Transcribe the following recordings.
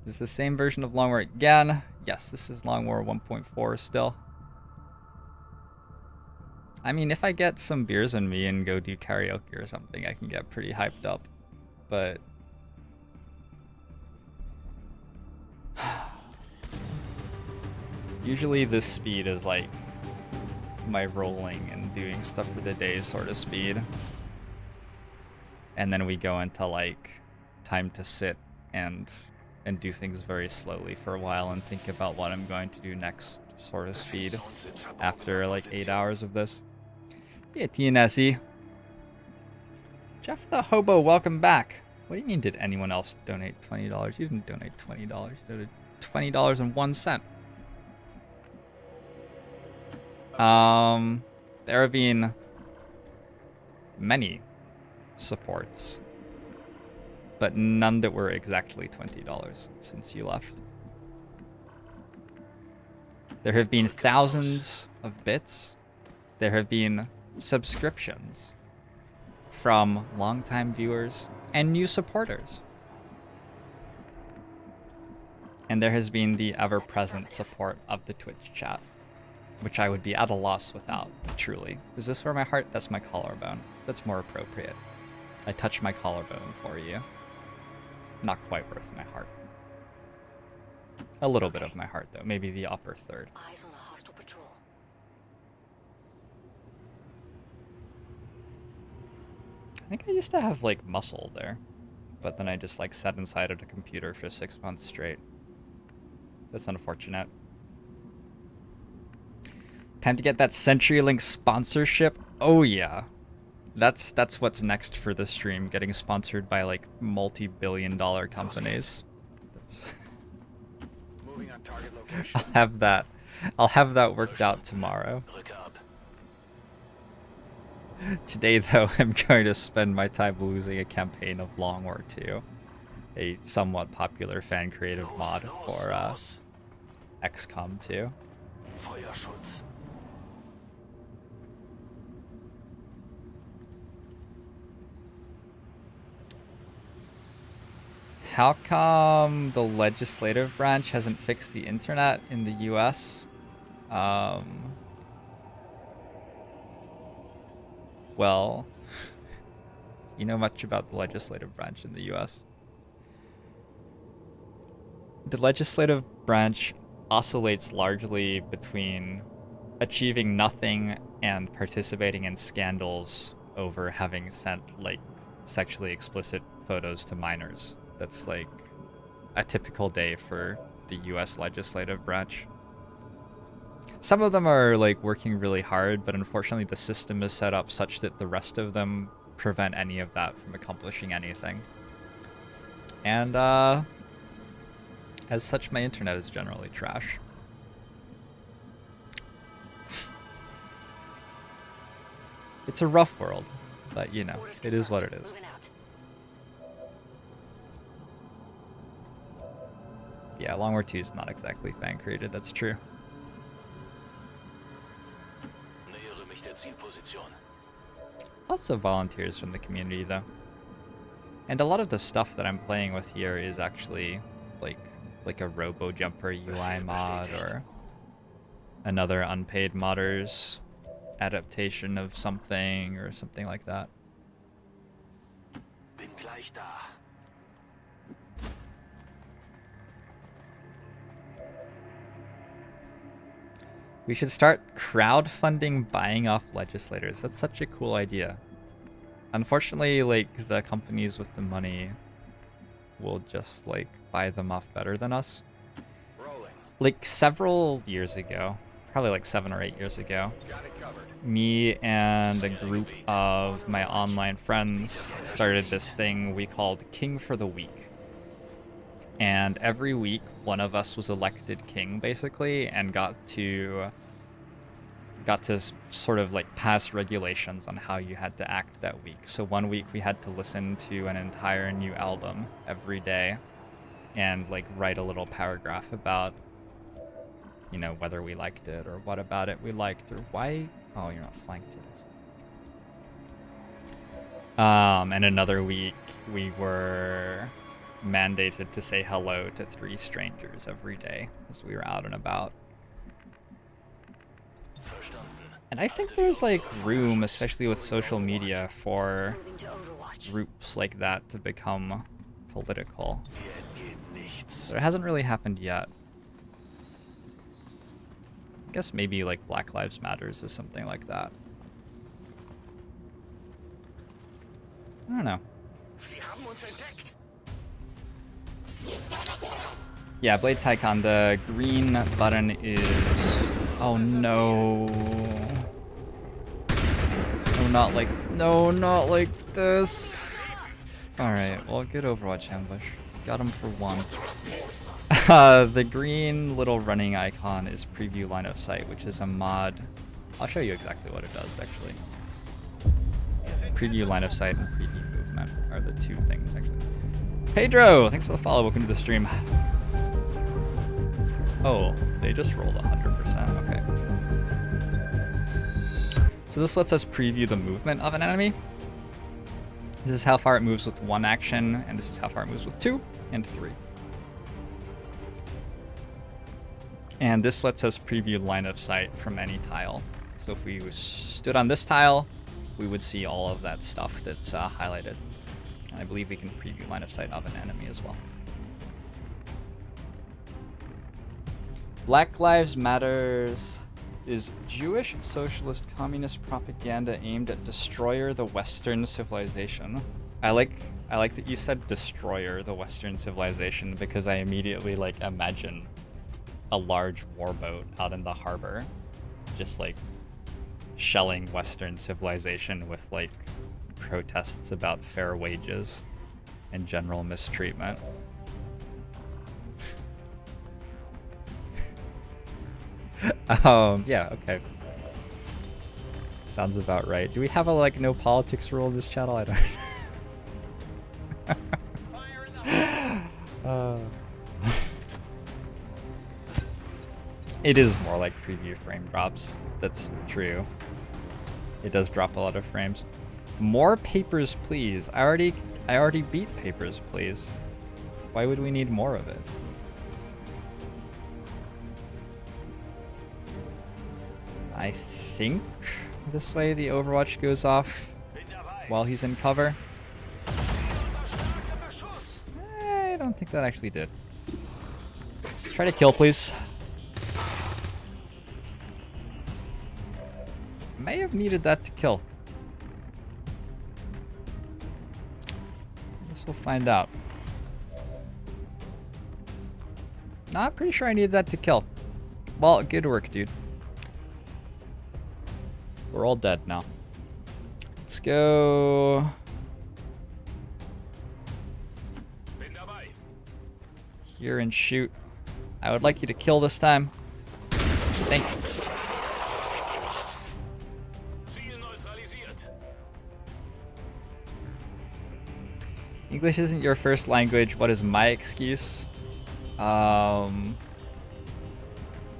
Is the same version of Long War again? Yes, this is Long War 1.4 still. I mean, if I get some beers in me and go do karaoke or something, I can get pretty hyped up. But usually this speed is like my rolling and doing stuff for the day sort of speed. And then we go into like time to sit and do things very slowly for a while and think about what I'm going to do next sort of speed after like 8 hours of this. Yeah, TNSE. Jeff the Hobo, welcome back. What do you mean, did anyone else donate $20? You didn't donate $20. You donated $20.01. There have been many supports, but none that were exactly $20 since you left. There have been thousands of bits. There have been subscriptions from longtime viewers and new supporters. And there has been the ever-present support of the Twitch chat, which I would be at a loss without, truly. Is this where my heart? That's my collarbone. That's more appropriate. I touch my collarbone for you. Not quite worth my heart. A little bit of my heart, though. Maybe the upper third. Eyes on a hostile patrol. I think I used to have, like, muscle there. But then I just, like, sat inside of a computer for 6 months straight. That's unfortunate. Time to get that CenturyLink sponsorship. Oh, yeah. That's what's next for the stream. Getting sponsored by, like, multi-billion-dollar companies. Moving on target location. I'll have that worked out tomorrow. Today, though, I'm going to spend my time losing a campaign of Long War 2, a somewhat popular fan creative mod for XCOM 2. How come the legislative branch hasn't fixed the internet in the US? Well, you know much about the legislative branch in the US? The legislative branch oscillates largely between achieving nothing and participating in scandals over having sent, like, sexually explicit photos to minors. That's, like, a typical day for the US legislative branch. Some of them are, like, working really hard, but unfortunately the system is set up such that the rest of them prevent any of that from accomplishing anything. And, as such, my internet is generally trash. It's a rough world, but, you know, it is what it is. Yeah, Long War 2 is not exactly fan-created, that's true. Lots of volunteers from the community, though. And a lot of the stuff that I'm playing with here is actually, like a Robo-Jumper UI mod, or another unpaid modder's adaptation of something, or something like that. Bin gleich da. We should start crowdfunding buying off legislators. That's such a cool idea. Unfortunately, like, the companies with the money will just, like, buy them off better than us. Rolling. Like, several years ago, probably like 7 or 8 years ago, me and a group of my online friends started this thing we called King for the Week. And every week, one of us was elected king, basically, and got to sort of, like, pass regulations on how you had to act that week. So one week we had to listen to an entire new album every day and, like, write a little paragraph about, you know, whether we liked it or what about it we liked or why. Oh, you're not flanked yet. And another week we were mandated to say hello to 3 strangers every day as we were out and about. And I think there's like room, especially with social media, for groups like that to become political. But it hasn't really happened yet. I guess maybe like Black Lives Matters or something like that. I don't know. Yeah, Blade Tycoon, the green button is... Oh no. No, not like this. Alright, well, good Overwatch ambush. Got him for 1. The green little running icon is preview line of sight, which is a mod. I'll show you exactly what it does, actually. Preview line of sight and preview movement are the 2 things, actually. Pedro, thanks for the follow. Welcome to the stream. Oh, they just rolled 100%. Okay. So this lets us preview the movement of an enemy. This is how far it moves with 1 action, and this is how far it moves with 2 and 3. And this lets us preview line of sight from any tile. So if we stood on this tile, we would see all of that stuff that's highlighted. And I believe we can preview line of sight of an enemy as well. Black Lives Matters is Jewish socialist communist propaganda aimed at destroyer the Western civilization. I like that you said destroyer the Western civilization, because I immediately like imagine a large warboat out in the harbor just like shelling Western civilization with like protests about fair wages and general mistreatment. Yeah, okay. Sounds about right. Do we have a like no politics rule in this channel? I don't. It is more like preview frame drops. That's true. It does drop a lot of frames. More Papers, Please. I already beat Papers, Please. Why would we need more of it? I think this way the Overwatch goes off while he's in cover. I don't think that actually did. Try to kill, please. May have needed that to kill. I guess we'll find out. No, I'm pretty sure I needed that to kill. Well, good work, dude. We're all dead now. Let's go. Here and shoot. I would like you to kill this time. Thank you. English isn't your first language. What is my excuse?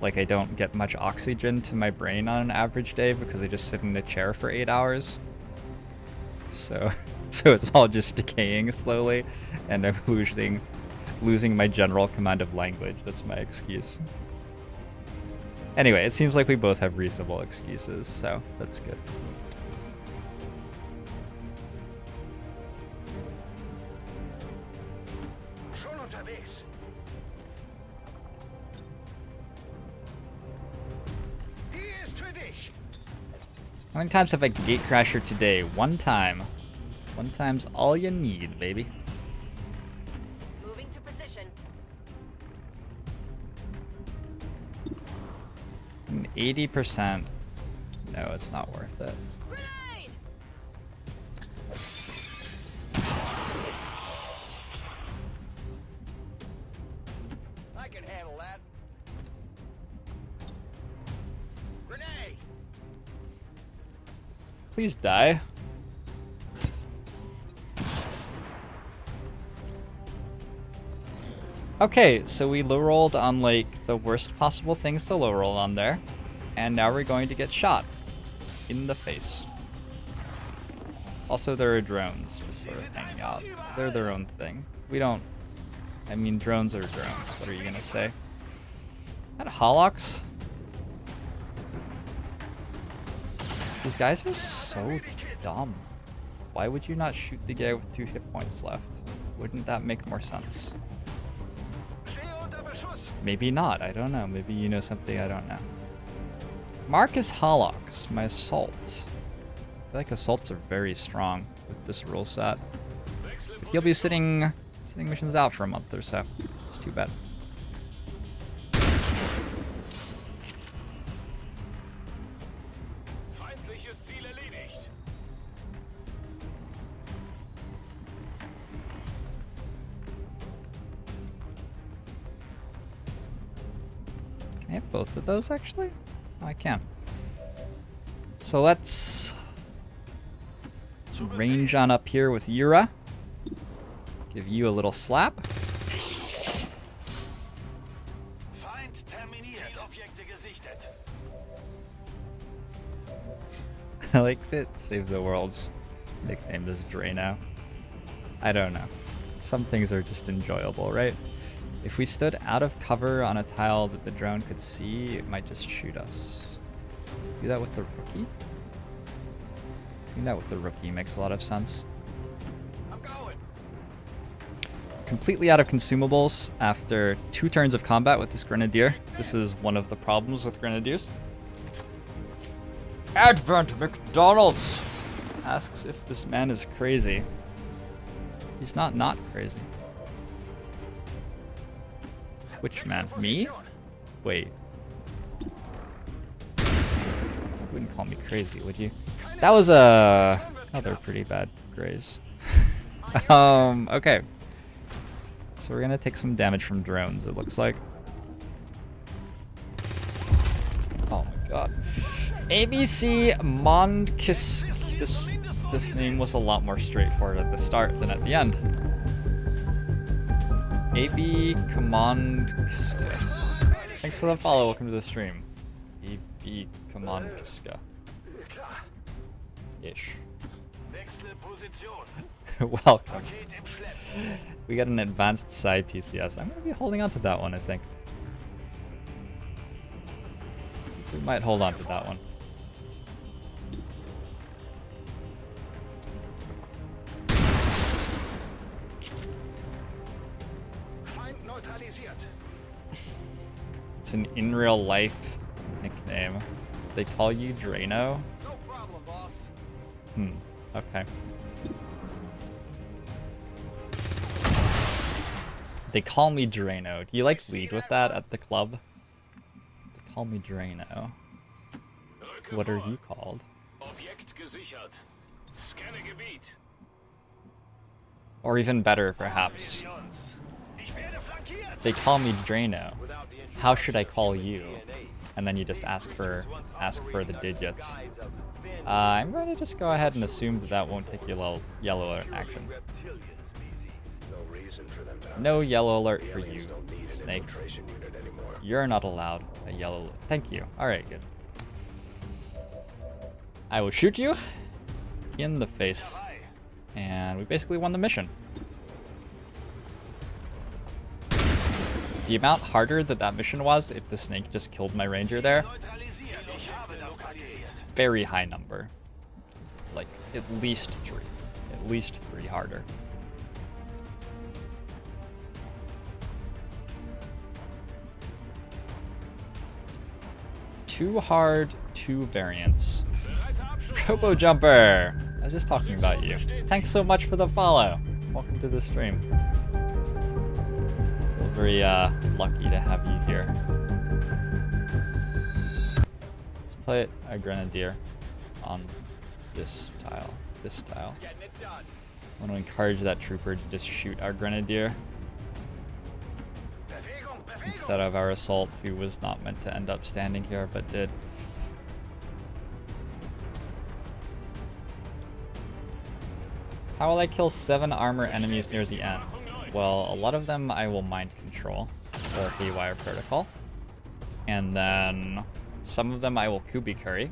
Like I don't get much oxygen to my brain on an average day because I just sit in a chair for 8 hours. So it's all just decaying slowly, and I'm losing my general command of language. That's my excuse. Anyway, it seems like we both have reasonable excuses, so that's good. How many times have I gatecrashed today? 1 time. 1 time's all you need, baby. Moving to position. 80%. No, it's not worth it. Grenade! I can handle that. Grenade! Please die. Okay, so we low rolled on like the worst possible things to low roll on there, and now we're going to get shot in the face. Also, there are drones just sort of hanging out. They're their own thing. We don't I mean, drones are drones. What are you gonna say? That Holox? These guys are so dumb. Why would you not shoot the guy with 2 hit points left? Wouldn't that make more sense? Maybe not, I don't know. Maybe you know something I don't know. Marcus Holox, my assaults. I feel like assaults are very strong with this rule set. But he'll be sitting missions out for a month or so. It's too bad. Can I have both of those actually? Oh, I can. So let's range on up here with Yura. Give you a little slap. I like that Save the World's nicknamed as Drano. I don't know. Some things are just enjoyable, right? If we stood out of cover on a tile that the drone could see, it might just shoot us. Do that with the rookie? Doing that with the rookie makes a lot of sense. Completely out of consumables after 2 turns of combat with this Grenadier. This is one of the problems with Grenadiers. Advent McDonald's asks if this man is crazy. He's not crazy. Which man? Me? Wait. You wouldn't call me crazy, would you? That was another pretty bad graze. Okay. So we're gonna take some damage from drones, it looks like. Oh my god. ABC Mondkisk. This name was a lot more straightforward at the start than at the end. AB Commandkiska. Thanks for the follow, welcome to the stream. AB Commandkiska. Ish. Welcome. We got an advanced side PCS. I'm gonna be holding on to that one, I think. We might hold on to that one. It's an in real life nickname. They call you Drano? No problem, boss. Okay. They call me Drano. Do you like lead with that at the club? They call me Drano. What are you called? Or even better, perhaps. They call me Drano. How should I call you? And then you just ask for the digits. I'm going to just go ahead and assume that that won't take yellow alert action. No yellow alert for you, Snake. You're not allowed a yellow alert. Thank you. Alright, good. I will shoot you in the face. And we basically won the mission. The amount harder that mission was if the snake just killed my ranger there. Very high number. Like, at least 3. At least 3 harder. Too hard, 2 variants. Robo Jumper! I was just talking about you. Thanks so much for the follow. Welcome to the stream. We're very lucky to have you here. Let's play a Grenadier on this tile. I want to encourage that trooper to just shoot our Grenadier instead of our assault, who was not meant to end up standing here, but did. How will I kill 7 armor enemies near the end? Well, a lot of them I will mind control, or Haywire Protocol. And then some of them I will Kubi Curry.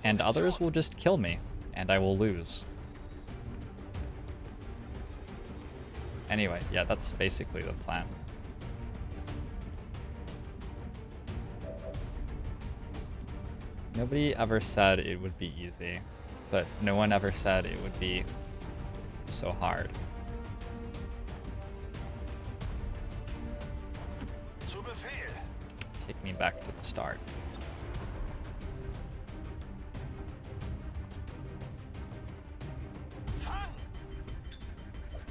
And others will just kill me, and I will lose. Anyway, yeah, that's basically the plan. Nobody ever said it would be easy, but no one ever said it would be so hard. Take me back to the start.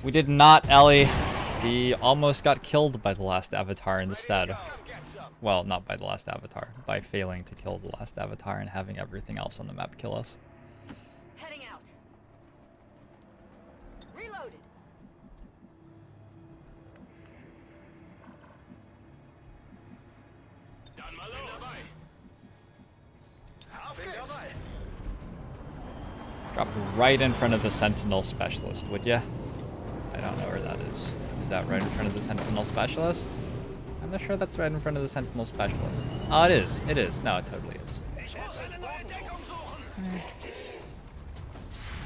We did not, Ellie. We almost got killed by the last avatar instead. Well, not by the last avatar, by failing to kill the last avatar and having everything else on the map kill us. Heading out. Reloaded. Drop right in front of the Sentinel Specialist, would ya? I don't know where that is. Is that right in front of the Sentinel Specialist? I'm not sure that's right in front of the Sentinel Specialist. Oh, it is. It is. No, it totally is.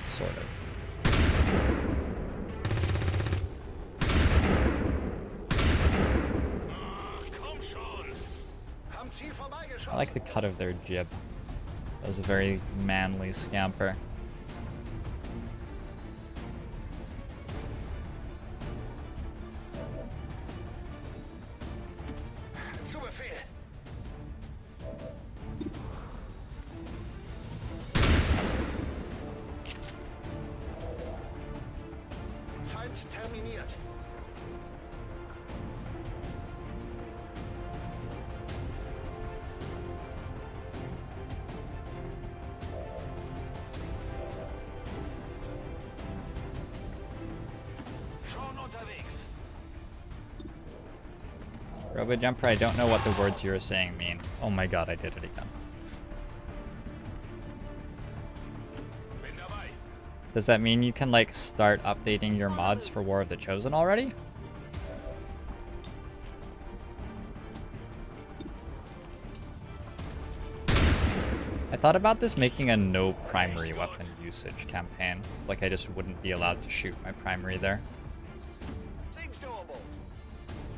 Sort of. I like the cut of their jib. That was a very manly scamper. Jumper, I don't know what the words you were saying mean. Oh my god, I did it again. Does that mean you can, like, start updating your mods for War of the Chosen already? I thought about this making a no primary weapon usage campaign. Like, I just wouldn't be allowed to shoot my primary there.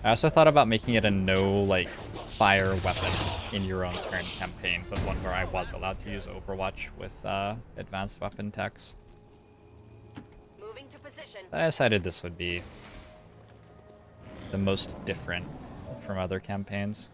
I also thought about making it a no, like, fire weapon in your own turn campaign, but one where I was allowed to use Overwatch with advanced weapon techs. Moving to position. I decided this would be the most different from other campaigns.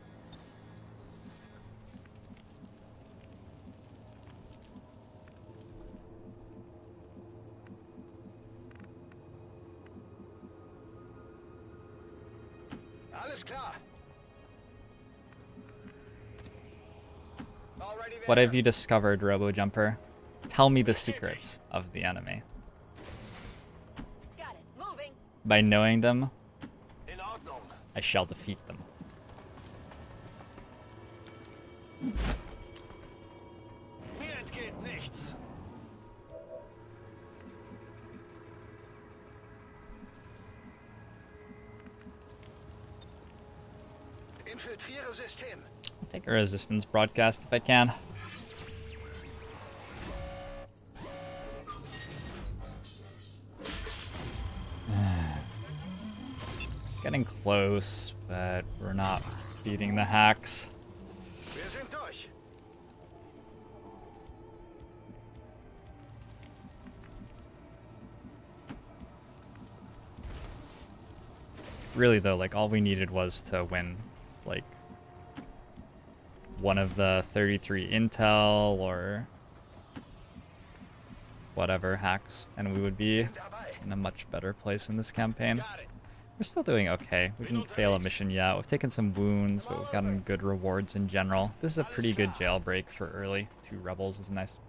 What have you discovered, RoboJumper? Tell me the secrets of the enemy. Got it. Moving. By knowing them, I shall defeat them. I'll take a resistance broadcast if I can. Getting close, but we're not beating the hacks. Really though, like, all we needed was to win, like, one of the 33 intel or whatever hacks, and we would be in a much better place in this campaign. We're still doing okay. We didn't fail a mission yet. We've taken some wounds, but we've gotten good rewards in general. This is a pretty good jailbreak for early. 2 rebels is nice.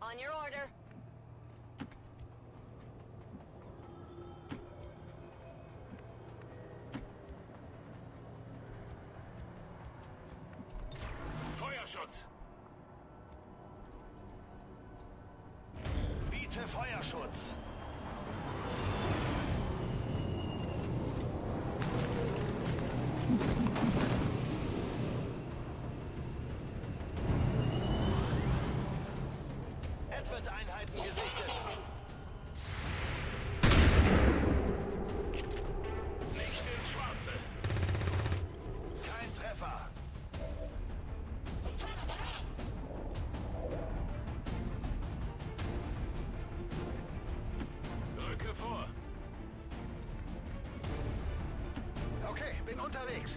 On your order. Feuerschutz. Biete Feuerschutz. unterwegs.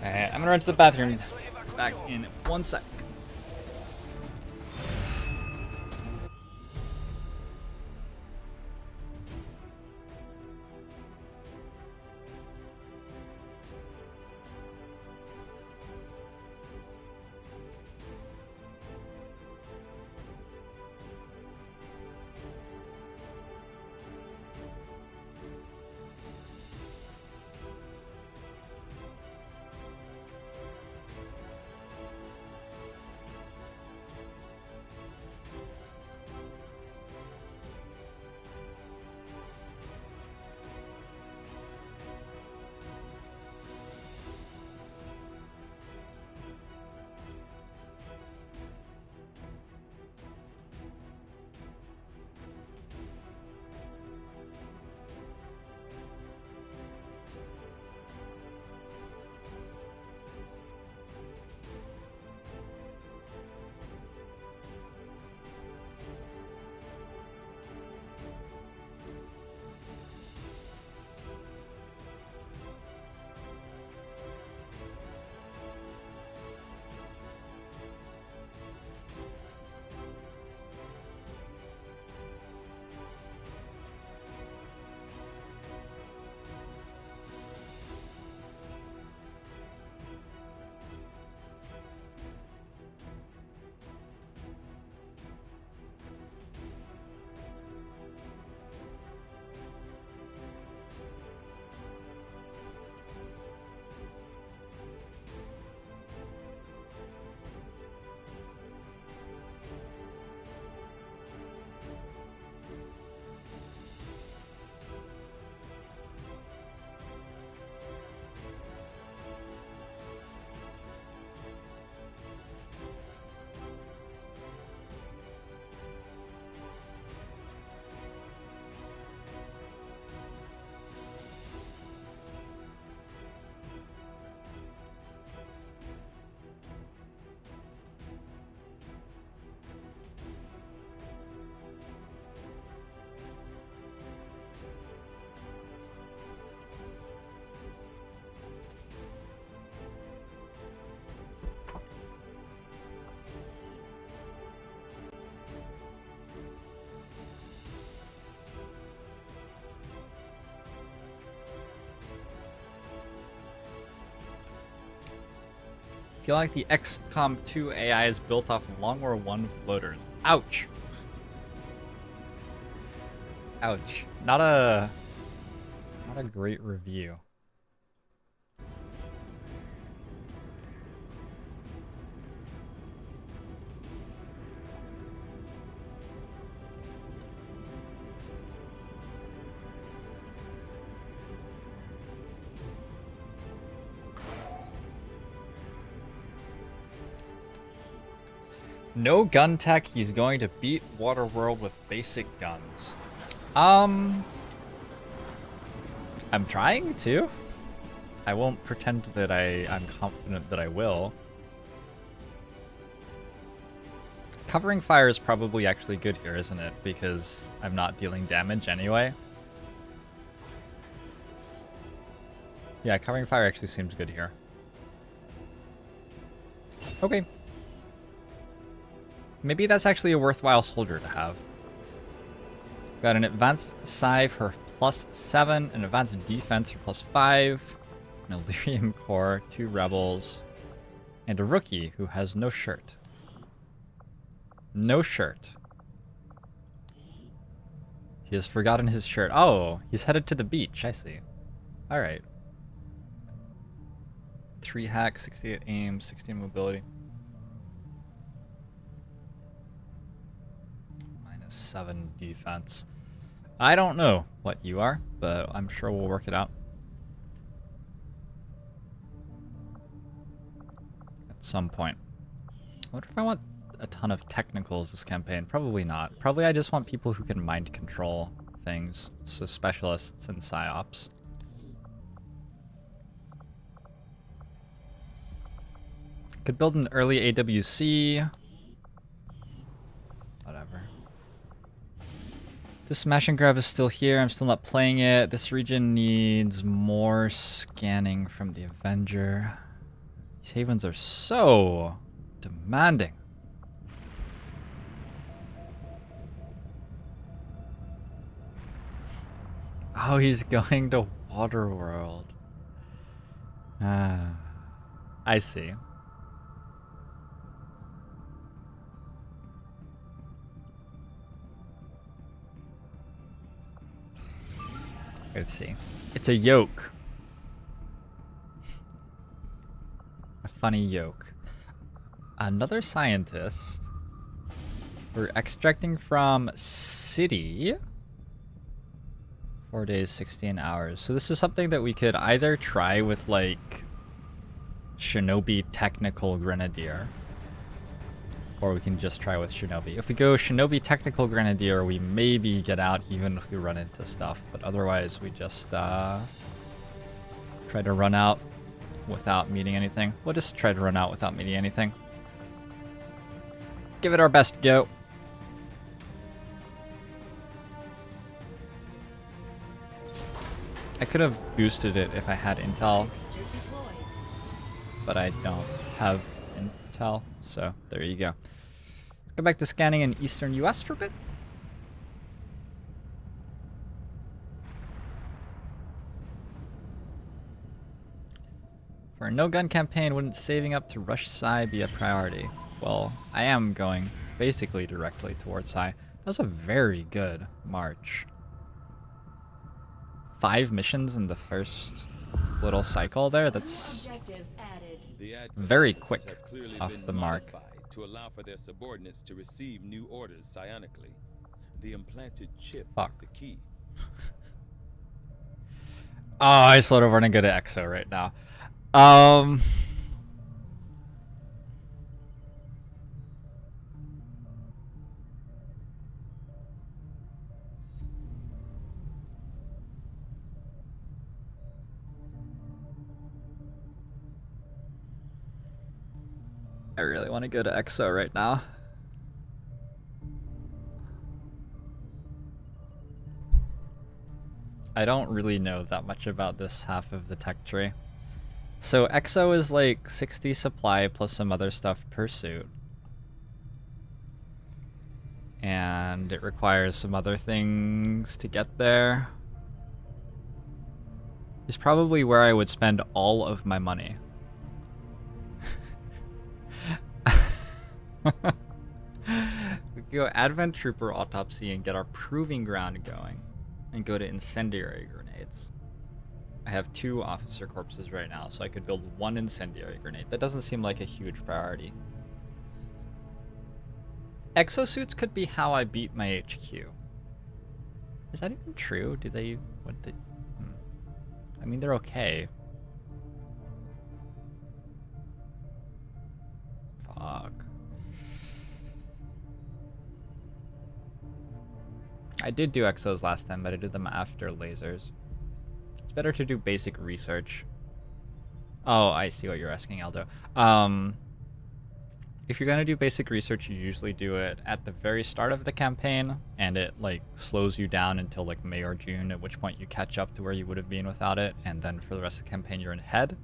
Alright, I'm gonna run to the bathroom. Back in 1 sec. I feel like the XCOM 2 AI is built off of Long War 1 floaters. Ouch. Ouch. Not a great review. No gun tech, he's going to beat Waterworld with basic guns. I'm trying to. I won't pretend that I'm confident that I will. Covering fire is probably actually good here, isn't it? Because I'm not dealing damage anyway. Yeah, covering fire actually seems good here. Okay. Maybe that's actually a worthwhile soldier to have. Got an advanced sci for +7, an advanced defense for +5, an Illyrium core, 2 rebels, and a rookie who has no shirt. No shirt. He has forgotten his shirt. Oh, he's headed to the beach. I see. Alright. 3 hack, 68 aim, 16 mobility. -7 defense. I don't know what you are, but I'm sure we'll work it out. At some point. I wonder if I want a ton of technicals this campaign. Probably not. Probably I just want people who can mind control things. So specialists and psyops. Could build an early AWC. Whatever. This smash and grab is still here. I'm still not playing it. This region needs more scanning from the Avenger. These havens are so demanding. Oh, he's going to Waterworld. Ah, I see. Let's see. It's a yoke. A funny yoke. Another scientist. We're extracting from city. 4 days, 16 hours. So this is something that we could either try with like Shinobi Technical Grenadier, or we can just try with Shinobi. If we go Shinobi Technical Grenadier, we maybe get out even if we run into stuff, but otherwise we just try to run out without meeting anything. We'll just try to run out without meeting anything. Give it our best go. I could have boosted it if I had intel, but I don't have intel, so there you go. Let's go back to scanning in eastern US for a bit. For a no-gun campaign, wouldn't saving up to rush Psy be a priority? Well, I am going basically directly towards Psy. That was a very good march. 5 missions in the first little cycle there. That's very quick off the mark. To allow for their subordinates to receive new orders psionically. The implanted chip Fuck. is the key. Oh, I slowed over and go to EXO right now. I really want to go to EXO right now. I don't really know that much about this half of the tech tree. So EXO is like 60 supply plus some other stuff per suit. And it requires some other things to get there. It's probably where I would spend all of my money. We could go Advent Trooper Autopsy and get our Proving Ground going. And go to Incendiary Grenades. I have 2 Officer Corpses right now, so I could build 1 Incendiary Grenade. That doesn't seem like a huge priority. Exosuits could be how I beat my HQ. Is that even true? Do they... what the... I mean, they're okay. Fuck. I did do exos last time, but I did them after lasers. It's better to do basic research. Oh, I see what you're asking, Aldo. If you're gonna do basic research, you usually do it at the very start of the campaign, and it like slows you down until like May or June, at which point you catch up to where you would have been without it, and then for the rest of the campaign you're in head.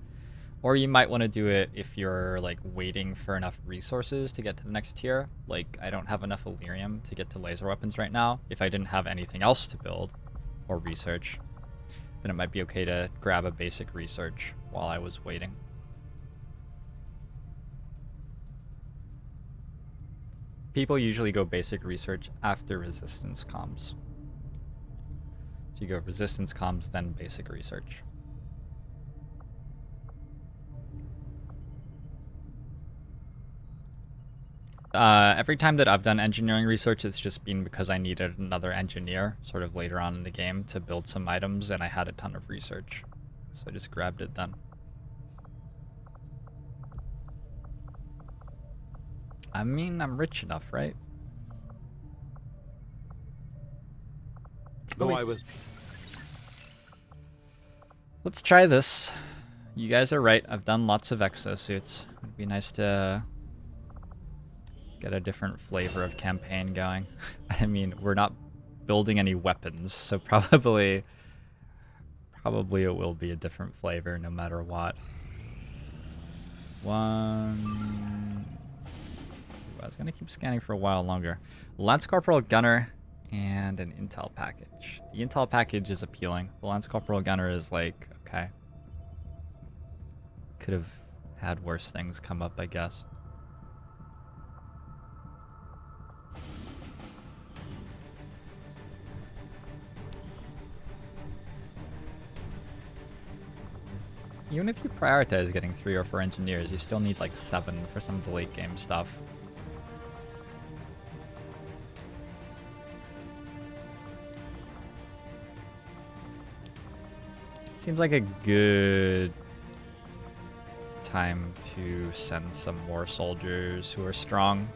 Or you might want to do it if you're like waiting for enough resources to get to the next tier. Like, I don't have enough Illyrium to get to laser weapons right now. If I didn't have anything else to build or research, then it might be okay to grab a basic research while I was waiting. People usually go basic research after resistance comms. So you go resistance comms, then basic research. Every time that I've done engineering research, it's just been because I needed another engineer sort of later on in the game to build some items, and I had a ton of research. So I just grabbed it then. I mean, I'm rich enough, right? No, I was... Let's try this. You guys are right. I've done lots of exosuits. It'd be nice to get a different flavor of campaign going. I mean, we're not building any weapons, so probably it will be a different flavor no matter what. One... I was gonna keep scanning for a while longer. Lance Corporal Gunner and an intel package. The intel package is appealing. The Lance Corporal Gunner is like, okay. Could have had worse things come up, I guess. Even if you prioritize getting 3 or 4 engineers, you still need like 7 for some of the late game stuff. Seems like a good time to send some more soldiers who are strong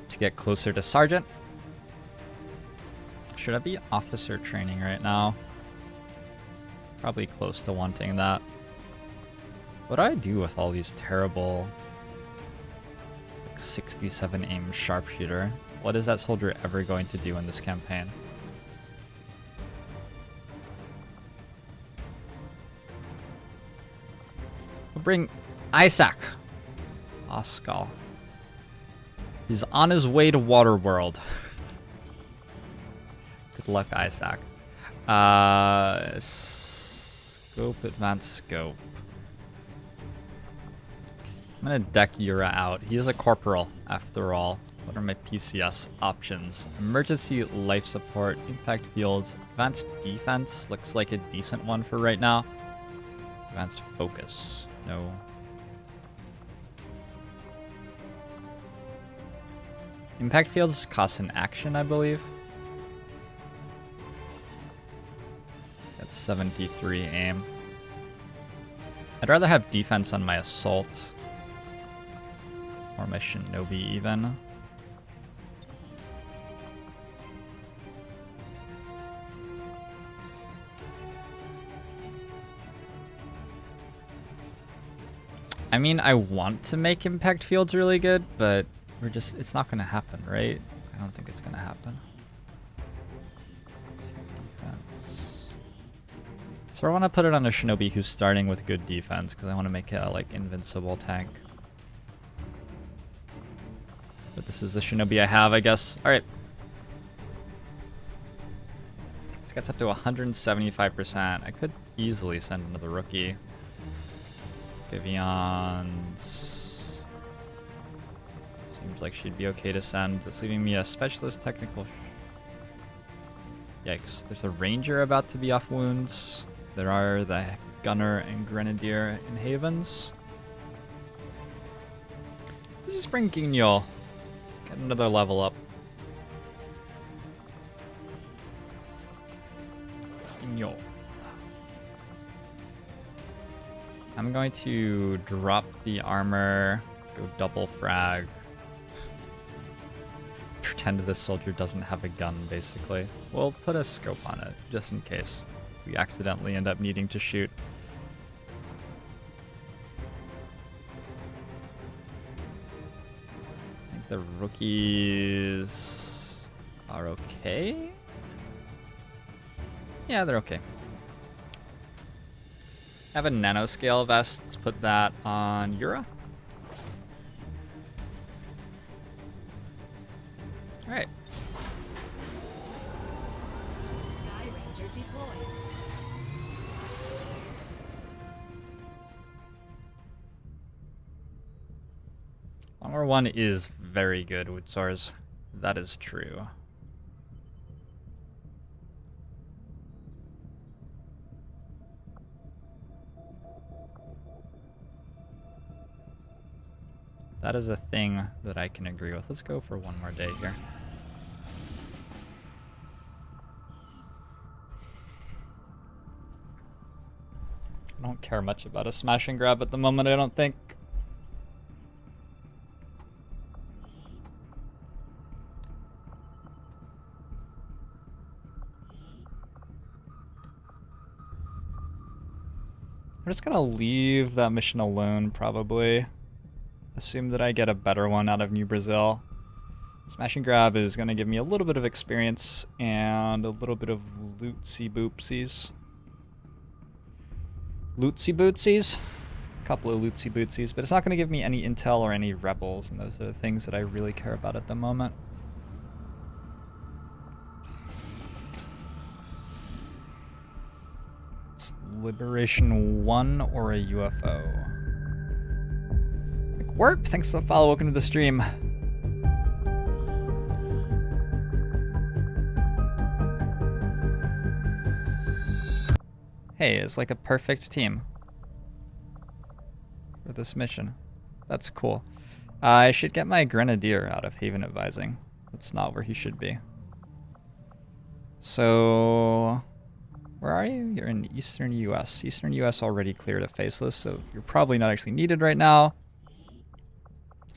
to get closer to sergeant. Should I be officer training right now? Probably close to wanting that. What do I do with all these terrible like 67 aim sharpshooter? What is that soldier ever going to do in this campaign? We'll bring Isaac. Oscal. He's on his way to Waterworld. Good luck, Isaac. Scope, advanced scope. I'm gonna deck Yura out. He is a corporal, after all. What are my PCS options? Emergency life support, impact fields, advanced defense. Looks like a decent one for right now. Advanced focus. No. Impact fields cost an action, I believe. That's 73 aim. I'd rather have defense on my assault. Or my shinobi even. I mean, I want to make impact fields really good, but it's not gonna happen, right? I don't think it's gonna happen. So I want to put it on a shinobi who's starting with good defense, because I want to make it a, like, invincible tank. But this is the shinobi I have, I guess. Alright. This gets up to 175%. I could easily send another rookie. Vivian's... Seems like she'd be okay to send. It's leaving me a specialist technical... Yikes. There's a ranger about to be off wounds. There are the gunner and grenadier in havens. Let's just bring Guignol. Get another level up. Guignol. I'm going to drop the armor, go double frag. Pretend this soldier doesn't have a gun, basically. We'll put a scope on it, just in case we accidentally end up needing to shoot. I think the rookies are okay. Yeah, they're okay. I have a nanoscale vest. Let's put that on Yura. Alright. Sky Ranger deployed. Longer one is very good with Zors. That is true. That is a thing that I can agree with. Let's go for one more day here. I don't care much about a smash and grab at the moment, I don't think. I'm just gonna leave that mission alone, probably. Assume that I get a better one out of New Brazil. Smash and grab is going to give me a little bit of experience and a little bit of lootsy boopsies. Lootsy bootsies? A couple of lootsy bootsies, but it's not going to give me any intel or any rebels, and those are the things that I really care about at the moment. It's Liberation 1 or a UFO. McWarp, thanks for the follow. Welcome to the stream. Hey, it's like a perfect team for this mission. That's cool. I should get my Grenadier out of Haven Advising. That's not where he should be. So, where are you? You're in Eastern US. Eastern US already cleared a faceless, so you're probably not actually needed right now.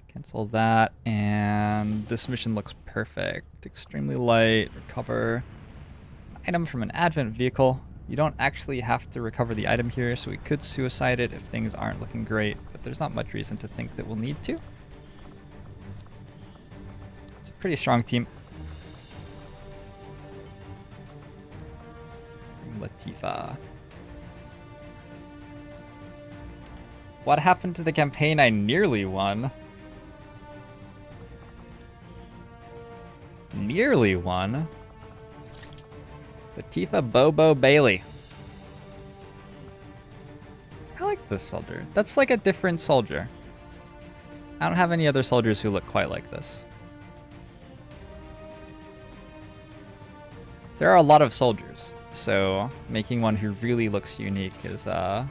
Cancel that, and this mission looks perfect. Extremely light, recover item from an Advent vehicle. You don't actually have to recover the item here, so we could suicide it if things aren't looking great, but there's not much reason to think that we'll need to. It's a pretty strong team. Latifa. What happened to the campaign I nearly won? Nearly won? Latifa Bobo Bailey. I like this soldier. That's like a different soldier. I don't have any other soldiers who look quite like this. There are a lot of soldiers, so making one who really looks unique is an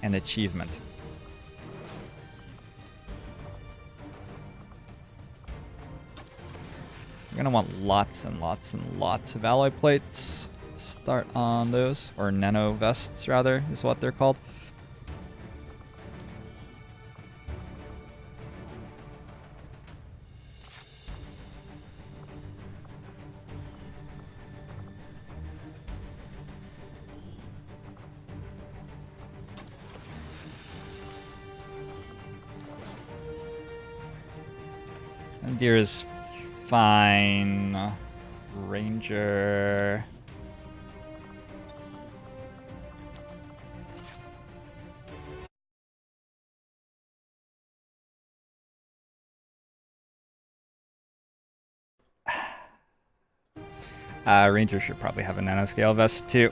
achievement. We're gonna want lots and lots and lots of alloy plates. Start on those, or nano vests rather, is what they're called. And deer is fine. Ranger. Ranger should probably have a nanoscale vest too.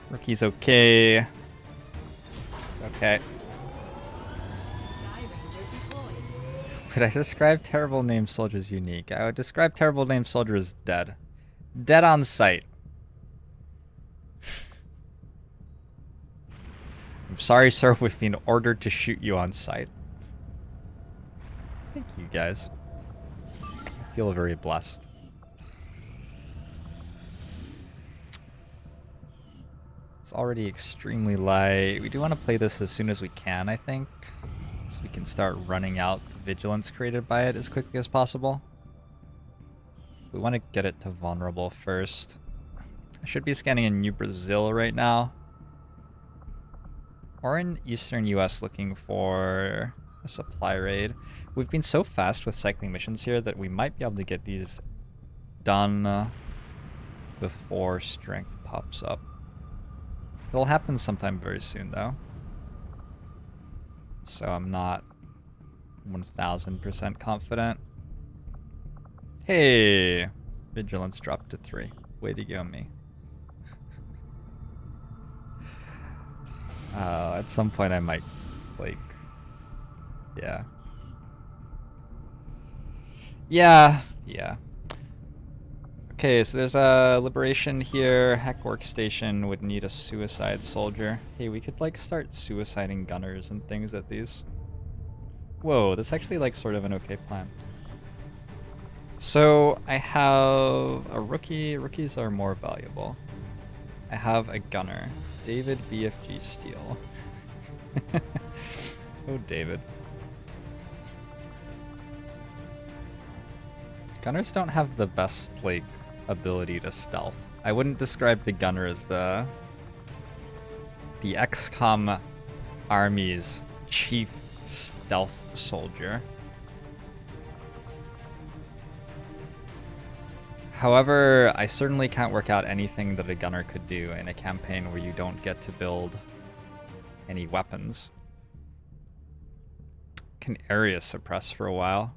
Rookie's okay. Okay. Would I describe terrible named soldier as unique? I would describe terrible named soldier as dead. Dead on sight. I'm sorry, sir, we've been ordered to shoot you on sight. Thank you, guys. I feel very blessed. It's already extremely light. We do want to play this as soon as we can, I think, so we can start running out the vigilance created by it as quickly as possible. We want to get it to vulnerable first. I should be scanning in New Brazil right now. Or in Eastern US looking for a supply raid. We've been so fast with cycling missions here that we might be able to get these done before strength pops up. It'll happen sometime very soon though. So I'm not 1000% confident. Hey! Vigilance dropped to 3. Way to go, me. At some point I might, like, yeah. Yeah. Okay, so there's a liberation here. Hack workstation would need a suicide soldier. Hey, we could, like, start suiciding gunners and things at these. Whoa, that's actually, like, sort of an okay plan. So, I have a rookie. Rookies are more valuable. I have a gunner. David BFG Steel. Oh, David. Gunners don't have the best, like, ability to stealth. I wouldn't describe the gunner as the XCOM army's chief stealth soldier. However, I certainly can't work out anything that a gunner could do in a campaign where you don't get to build any weapons. Can area suppress for a while.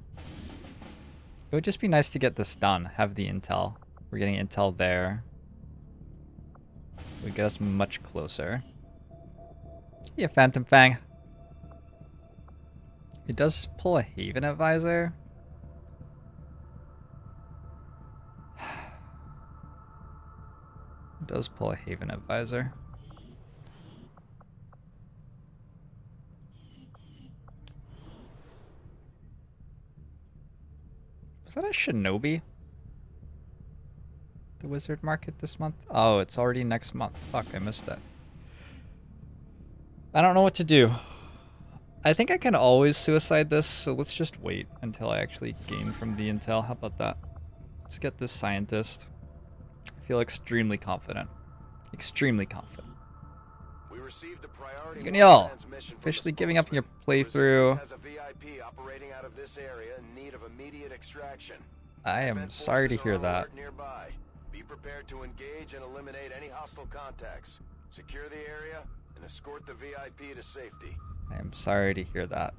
It would just be nice to get this done, have the intel. We're getting intel there. It would get us much closer. Yeah, Phantom Fang. It does pull a Haven Advisor. It does pull a Haven Advisor. Was that a Shinobi? The Wizard Market this month? Oh, it's already next month. Fuck, I missed that. I don't know what to do. I think I can always suicide this, so let's just wait until I actually gain from the intel. How about that? Let's get this scientist. I feel extremely confident. Extremely confident. We received a priority Y'all, transmission from officially the giving up on your spokesman. playthrough. Resistance has a VIP operating out of this area in need of immediate extraction. I am Event sorry to forces hear are that. alert nearby. Be prepared to engage and eliminate any hostile contacts. Secure the area and escort the VIP to safety. I am sorry to hear that.